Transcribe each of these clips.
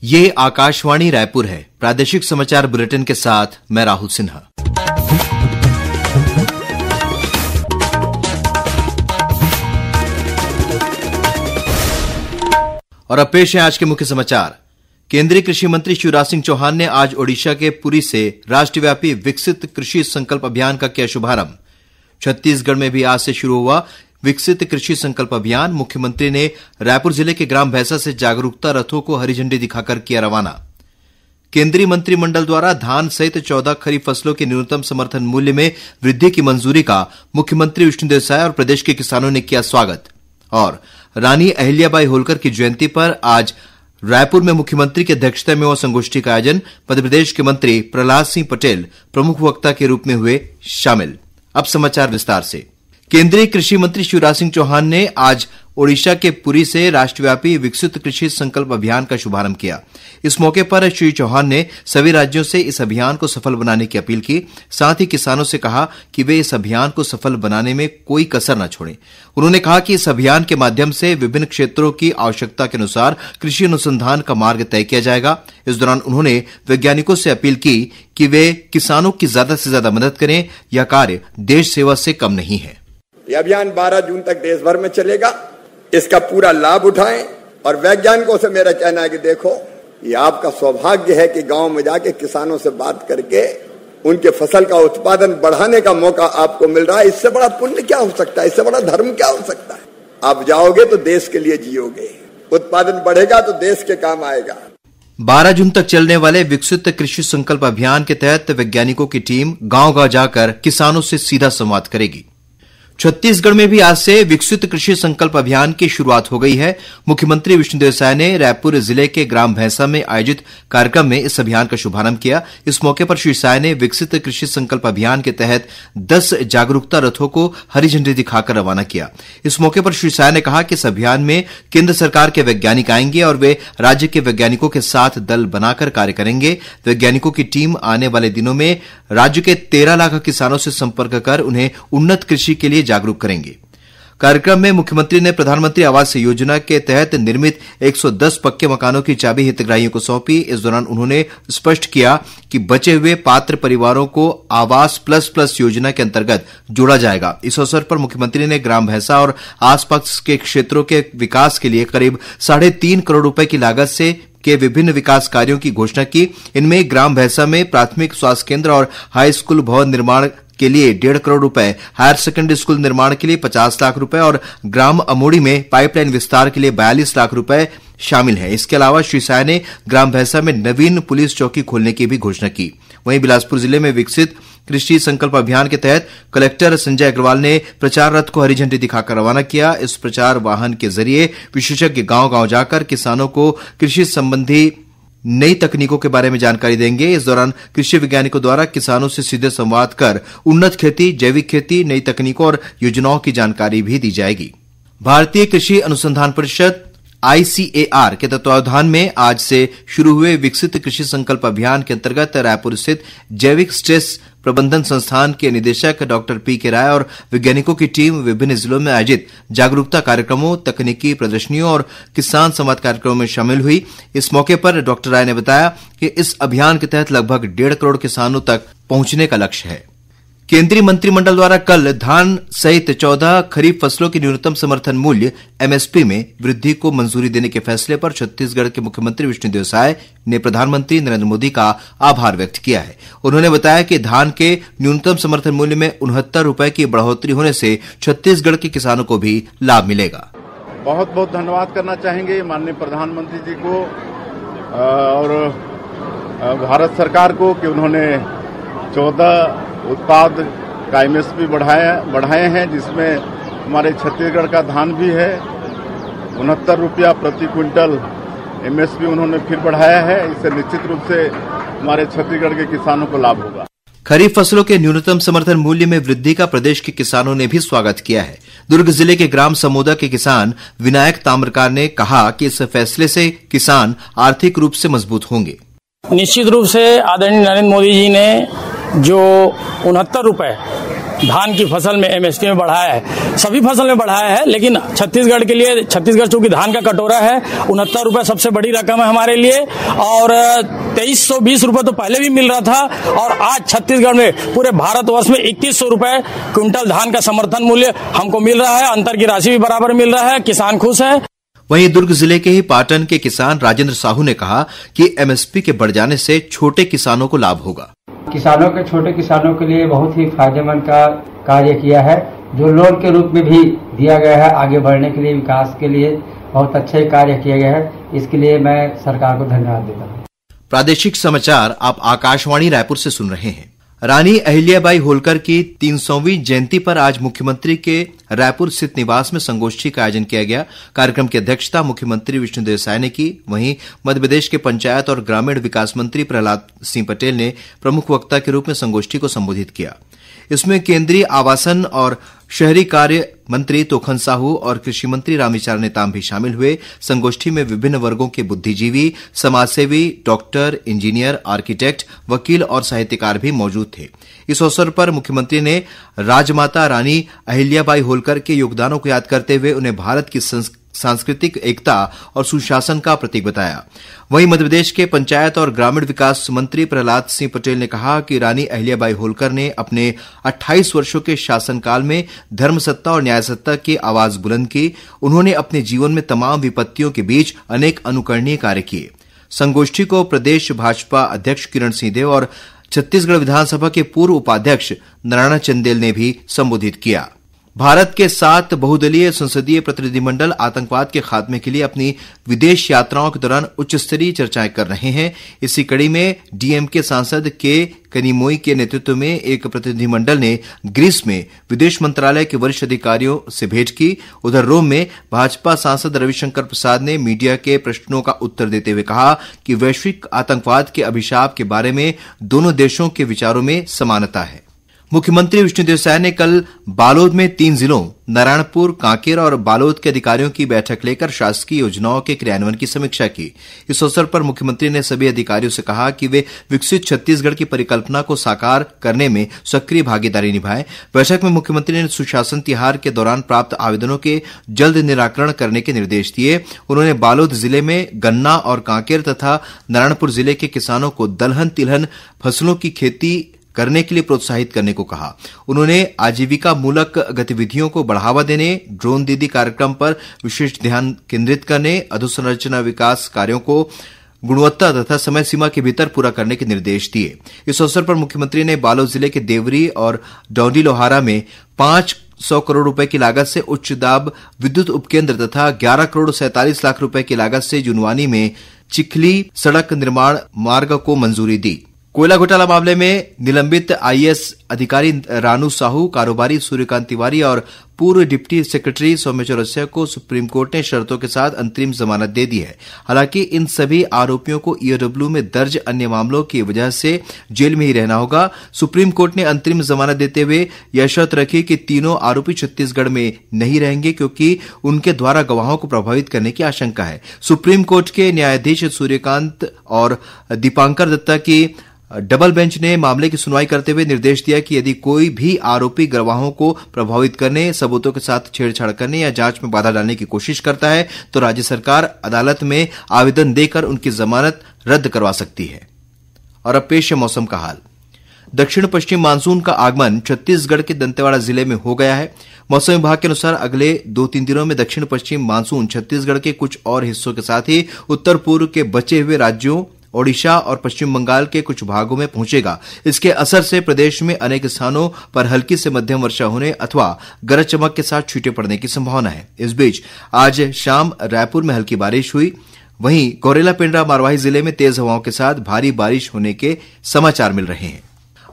ये आकाशवाणी रायपुर है। प्रादेशिक समाचार बुलेटिन के साथ मैं राहुल सिन्हा। और अब पेश है आज के मुख्य समाचार। केंद्रीय कृषि मंत्री शिवराज सिंह चौहान ने आज ओडिशा के पुरी से राष्ट्रव्यापी विकसित कृषि संकल्प अभियान का किया शुभारंभ। छत्तीसगढ़ में भी आज से शुरू हुआ विकसित कृषि संकल्प अभियान। मुख्यमंत्री ने रायपुर जिले के ग्राम भैंसा से जागरूकता रथों को हरी झंडी दिखाकर किया रवाना। केंद्रीय मंत्रिमंडल द्वारा धान सहित 14 खरीफ फसलों के न्यूनतम समर्थन मूल्य में वृद्धि की मंजूरी का मुख्यमंत्री विष्णुदेव साय और प्रदेश के किसानों ने किया स्वागत। और रानी अहिल्याबाई होलकर की जयंती पर आज रायपुर में मुख्यमंत्री की अध्यक्षता में हुआ संगोष्ठी का आयोजन। मध्यप्रदेश के मंत्री प्रहलाद सिंह पटेल प्रमुख वक्ता के रूप में हुए शामिल। अब समाचार विस्तार से। केंद्रीय कृषि मंत्री शिवराज सिंह चौहान ने आज ओडिशा के पुरी से राष्ट्रव्यापी विकसित कृषि संकल्प अभियान का शुभारंभ किया। इस मौके पर श्री चौहान ने सभी राज्यों से इस अभियान को सफल बनाने की अपील की। साथ ही किसानों से कहा कि वे इस अभियान को सफल बनाने में कोई कसर न छोड़ें। उन्होंने कहा कि इस अभियान के माध्यम से विभिन्न क्षेत्रों की आवश्यकता के अनुसार कृषि अनुसंधान का मार्ग तय किया जाएगा। इस दौरान उन्होंने वैज्ञानिकों से अपील की कि वे किसानों की ज्यादा से ज्यादा मदद करें। यह कार्य देश सेवा से कम नहीं है। यह अभियान 12 जून तक देश भर में चलेगा। इसका पूरा लाभ उठाएं। और वैज्ञानिकों से मेरा कहना है कि देखो, ये आपका सौभाग्य है कि गांव में जाके किसानों से बात करके उनके फसल का उत्पादन बढ़ाने का मौका आपको मिल रहा है। इससे बड़ा पुण्य क्या हो सकता है? इससे बड़ा धर्म क्या हो सकता है? आप जाओगे तो देश के लिए जियोगे, उत्पादन बढ़ेगा तो देश के काम आएगा। 12 जून तक चलने वाले विकसित कृषि संकल्प अभियान के तहत वैज्ञानिकों की टीम गांव-गांव जाकर किसानों से सीधा संवाद करेगी। छत्तीसगढ़ में भी आज से विकसित कृषि संकल्प अभियान की शुरुआत हो गई है। मुख्यमंत्री विष्णुदेव साय ने रायपुर जिले के ग्राम भैंसा में आयोजित कार्यक्रम में इस अभियान का शुभारंभ किया। इस मौके पर श्री साय ने विकसित कृषि संकल्प अभियान के तहत 10 जागरूकता रथों को हरी झंडी दिखाकर रवाना किया। इस मौके पर श्री साय ने कहा कि इस अभियान में केंद्र सरकार के वैज्ञानिक आएंगे और वे राज्य के वैज्ञानिकों के साथ दल बनाकर कार्य करेंगे। वैज्ञानिकों की टीम आने वाले दिनों में राज्य के 13 लाख किसानों से संपर्क कर उन्हें उन्नत कृषि के लिए जागरूक करेंगे। कार्यक्रम में मुख्यमंत्री ने प्रधानमंत्री आवास योजना के तहत निर्मित 110 पक्के मकानों की चाबी हितग्राहियों को सौंपी। इस दौरान उन्होंने स्पष्ट किया कि बचे हुए पात्र परिवारों को आवास प्लस प्लस योजना के अंतर्गत जोड़ा जाएगा। इस अवसर पर मुख्यमंत्री ने ग्राम भैंसा और आसपास के क्षेत्रों के विकास के लिए करीब 3.5 करोड़ रुपए की लागत से के विभिन्न विकास कार्यों की घोषणा की। इनमें ग्राम भैंसा में प्राथमिक स्वास्थ्य केंद्र और हाई स्कूल भवन निर्माण के लिए 1.5 करोड़ रुपए, हायर सेकेंडरी स्कूल निर्माण के लिए 50 लाख रुपए और ग्राम अमोड़ी में पाइपलाइन विस्तार के लिए 42 लाख रुपए शामिल है। इसके अलावा श्री साय ने ग्राम भैंसा में नवीन पुलिस चौकी खोलने की भी घोषणा की। वहीं बिलासपुर जिले में विकसित कृषि संकल्प अभियान के तहत कलेक्टर संजय अग्रवाल ने प्रचार रथ को हरी झंडी दिखाकर रवाना किया। इस प्रचार वाहन के जरिए विशेषज्ञ गांव-गांव जाकर किसानों को कृषि संबंधी नई तकनीकों के बारे में जानकारी देंगे। इस दौरान कृषि वैज्ञानिकों द्वारा किसानों से सीधे संवाद कर उन्नत खेती, जैविक खेती, नई तकनीकों और योजनाओं की जानकारी भी दी जाएगी। भारतीय कृषि अनुसंधान परिषद ICAR के तत्वावधान में आज से शुरू हुए विकसित कृषि संकल्प अभियान के अंतर्गत रायपुर स्थित जैविक स्ट्रेस प्रबंधन संस्थान के निदेशक डॉक्टर PK राय और वैज्ञानिकों की टीम विभिन्न जिलों में आयोजित जागरूकता कार्यक्रमों, तकनीकी प्रदर्शनियों और किसान संवाद कार्यक्रमों में शामिल हुई। इस मौके पर डॉक्टर राय ने बताया कि इस अभियान के तहत लगभग 1.5 करोड़ किसानों तक पहुंचने का लक्ष्य है। केंद्रीय मंत्रिमंडल द्वारा कल धान सहित 14 खरीफ फसलों के न्यूनतम समर्थन मूल्य MSP में वृद्धि को मंजूरी देने के फैसले पर छत्तीसगढ़ के मुख्यमंत्री विष्णुदेव साय ने प्रधानमंत्री नरेंद्र मोदी का आभार व्यक्त किया है। उन्होंने बताया कि धान के न्यूनतम समर्थन मूल्य में 69 रुपए की बढ़ोतरी होने से छत्तीसगढ़ के किसानों को भी लाभ मिलेगा। बहुत बहुत धन्यवाद करना चाहेंगे माननीय प्रधानमंत्री जी को और भारत सरकार को कि उन्होंने 14 उत्पाद का MSP बढ़ाए हैं, जिसमें हमारे छत्तीसगढ़ का धान भी है। 69 रुपया प्रति क्विंटल MSP उन्होंने फिर बढ़ाया है। इससे निश्चित रूप से हमारे छत्तीसगढ़ के किसानों को लाभ होगा। खरीफ फसलों के न्यूनतम समर्थन मूल्य में वृद्धि का प्रदेश के किसानों ने भी स्वागत किया है। दुर्ग जिले के ग्राम समोदा के किसान विनायक ताम्रकार ने कहा कि इस फैसले से किसान आर्थिक रूप से मजबूत होंगे। निश्चित रूप से आदरणीय नरेंद्र मोदी जी ने जो 69 रुपए धान की फसल में एमएसपी में बढ़ाया है, सभी फसल में बढ़ाया है, लेकिन छत्तीसगढ़ के लिए, छत्तीसगढ़ चूंकि धान का कटोरा है, 69 रुपए सबसे बड़ी रकम है हमारे लिए। और 2320 रुपए तो पहले भी मिल रहा था, और आज छत्तीसगढ़ में पूरे भारतवर्ष में 2100 रुपए क्विंटल धान का समर्थन मूल्य हमको मिल रहा है। अंतर की राशि भी बराबर मिल रहा है, किसान खुश है। वहीं दुर्ग जिले के ही पाटन के किसान राजेंद्र साहू ने कहा कि एमएसपी के बढ़ जाने से छोटे किसानों को लाभ होगा। किसानों के, छोटे किसानों के लिए बहुत ही फायदेमंद का कार्य किया है, जो लोन के रूप में भी दिया गया है आगे बढ़ने के लिए, विकास के लिए बहुत अच्छे कार्य किए गए हैं। इसके लिए मैं सरकार को धन्यवाद देता हूँ। प्रादेशिक समाचार आप आकाशवाणी रायपुर से सुन रहे हैं। रानी अहिल्याबाई होलकर की 300वीं जयंती पर आज मुख्यमंत्री के रायपुर स्थित निवास में संगोष्ठी का आयोजन किया गया। कार्यक्रम की अध्यक्षता मुख्यमंत्री विष्णुदेव साय ने की। वहीं मध्य प्रदेश के पंचायत और ग्रामीण विकास मंत्री प्रहलाद सिंह पटेल ने प्रमुख वक्ता के रूप में संगोष्ठी को संबोधित किया। इसमें केंद्रीय आवासन और शहरी कार्य मंत्री तोखन साहू और कृषि मंत्री रामविचार नेताम भी शामिल हुए। संगोष्ठी में विभिन्न वर्गों के बुद्धिजीवी, समाजसेवी, डॉक्टर, इंजीनियर, आर्किटेक्ट, वकील और साहित्यकार भी मौजूद थे। इस अवसर पर मुख्यमंत्री ने राजमाता रानी अहिल्याबाई होलकर के योगदानों को याद करते हुए उन्हें भारत की सांस्कृतिक एकता और सुशासन का प्रतीक बताया। वहीं मध्यप्रदेश के पंचायत और ग्रामीण विकास मंत्री प्रहलाद सिंह पटेल ने कहा कि रानी अहिल्याबाई होलकर ने अपने 28 वर्षों के शासनकाल में धर्म सत्ता और न्याय सत्ता की आवाज बुलंद की। उन्होंने अपने जीवन में तमाम विपत्तियों के बीच अनेक अनुकरणीय कार्य किए। संगोष्ठी को प्रदेश भाजपा अध्यक्ष किरण सिंहदेव और छत्तीसगढ़ विधानसभा के पूर्व उपाध्यक्ष नारायण चंदेल ने भी संबोधित किया। भारत के 7 बहुदलीय संसदीय प्रतिनिधिमंडल आतंकवाद के खात्मे के लिए अपनी विदेश यात्राओं के दौरान उच्च स्तरीय चर्चाएं कर रहे हैं। इसी कड़ी में डीएमके सांसद के कनिमोई के नेतृत्व में एक प्रतिनिधिमंडल ने ग्रीस में विदेश मंत्रालय के वरिष्ठ अधिकारियों से भेंट की। उधर रोम में भाजपा सांसद रविशंकर प्रसाद ने मीडिया के प्रश्नों का उत्तर देते हुए कहा कि वैश्विक आतंकवाद के अभिशाप के बारे में दोनों देशों के विचारों में समानता है। मुख्यमंत्री विष्णुदेव साय ने कल बालोद में 3 जिलों नारायणपुर, कांकेर और बालोद के अधिकारियों की बैठक लेकर शासकीय योजनाओं के क्रियान्वयन की समीक्षा की। इस अवसर पर मुख्यमंत्री ने सभी अधिकारियों से कहा कि वे विकसित छत्तीसगढ़ की परिकल्पना को साकार करने में सक्रिय भागीदारी निभाएं। बैठक में मुख्यमंत्री ने सुशासन तिहार के दौरान प्राप्त आवेदनों के जल्द निराकरण करने के निर्देश दिए। उन्होंने बालोद जिले में गन्ना और कांकेर तथा नारायणपुर जिले के किसानों को दलहन तिलहन फसलों की खेती करने के लिए प्रोत्साहित करने को कहा। उन्होंने आजीविका मूलक गतिविधियों को बढ़ावा देने, ड्रोन दीदी कार्यक्रम पर विशेष ध्यान केंद्रित करने, अधोसंरचना विकास कार्यों को गुणवत्ता तथा समय सीमा के भीतर पूरा करने के निर्देश दिए। इस अवसर पर मुख्यमंत्री ने बालोद जिले के देवरी और डौंडी लोहारा में 500 करोड़ रुपए की लागत से उच्च दाब विद्युत उपकेंद्र तथा 11 करोड़ 47 लाख रुपए की लागत से जुनवानी में चिखली सड़क निर्माण मार्ग को मंजूरी दी। कोयला घोटाला मामले में निलंबित आईएएस अधिकारी रानू साहू, कारोबारी सूर्यकांत तिवारी और पूर्व डिप्टी सेक्रेटरी सौम्य चौरसिया को सुप्रीम कोर्ट ने शर्तों के साथ अंतरिम जमानत दे दी है। हालांकि इन सभी आरोपियों को ईओडब्ल्यू में दर्ज अन्य मामलों की वजह से जेल में ही रहना होगा। सुप्रीम कोर्ट ने अंतरिम जमानत देते हुए यह शर्त रखी कि तीनों आरोपी छत्तीसगढ़ में नहीं रहेंगे क्योंकि उनके द्वारा गवाहों को प्रभावित करने की आशंका है। सुप्रीम कोर्ट के न्यायाधीश सूर्यकांत और दीपांकर दत्ता की डबल बेंच ने मामले की सुनवाई करते हुए निर्देश दिया कि यदि कोई भी आरोपी गवाहों को प्रभावित करने, सबूतों के साथ छेड़छाड़ करने या जांच में बाधा डालने की कोशिश करता है तो राज्य सरकार अदालत में आवेदन देकर उनकी जमानत रद्द करवा सकती है। और अब पेश है मौसम का हाल। दक्षिण पश्चिम मानसून का आगमन छत्तीसगढ़ के दंतेवाड़ा जिले में हो गया है। मौसम विभाग के अनुसार अगले 2-3 दिनों में दक्षिण पश्चिम मानसून छत्तीसगढ़ के कुछ और हिस्सों के साथ ही उत्तर पूर्व के बचे हुए राज्यों ओडिशा और पश्चिम बंगाल के कुछ भागों में पहुंचेगा। इसके असर से प्रदेश में अनेक स्थानों पर हल्की से मध्यम वर्षा होने अथवा गरज चमक के साथ छींटे पड़ने की संभावना है। इस बीच आज शाम रायपुर में हल्की बारिश हुई। वहीं गौरेला पेंड्रा मारवाही जिले में तेज हवाओं के साथ भारी बारिश होने के समाचार मिल रहे हैं।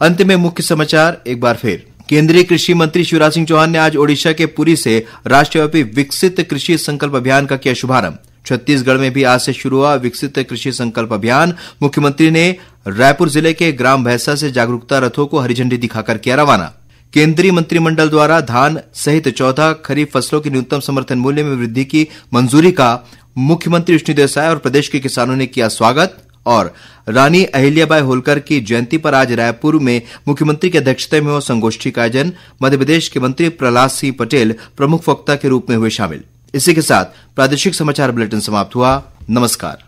अंत में मुख्य समाचार एक बार फिर। केंद्रीय कृषि मंत्री शिवराज सिंह चौहान ने आज ओडिशा के पुरी से राष्ट्रव्यापी विकसित कृषि संकल्प अभियान का किया शुभारंभ। छत्तीसगढ़ में भी आज से शुरू हुआ विकसित कृषि संकल्प अभियान। मुख्यमंत्री ने रायपुर जिले के ग्राम भैंसा से जागरूकता रथों को हरी झंडी दिखाकर किया रवाना। केंद्रीय मंत्रिमंडल द्वारा धान सहित 14 खरीफ फसलों के न्यूनतम समर्थन मूल्य में वृद्धि की मंजूरी का मुख्यमंत्री विष्णुदेव साय और प्रदेश के किसानों ने किया स्वागत। और रानी अहिल्याबाई होलकर की जयंती पर आज रायपुर में मुख्यमंत्री की अध्यक्षता में हुआ संगोष्ठी का आयोजन। मध्यप्रदेश के मंत्री प्रहलाद सिंह पटेल प्रमुख वक्ता के रूप में हुए शामिल। इसी के साथ प्रादेशिक समाचार बुलेटिन समाप्त हुआ। नमस्कार।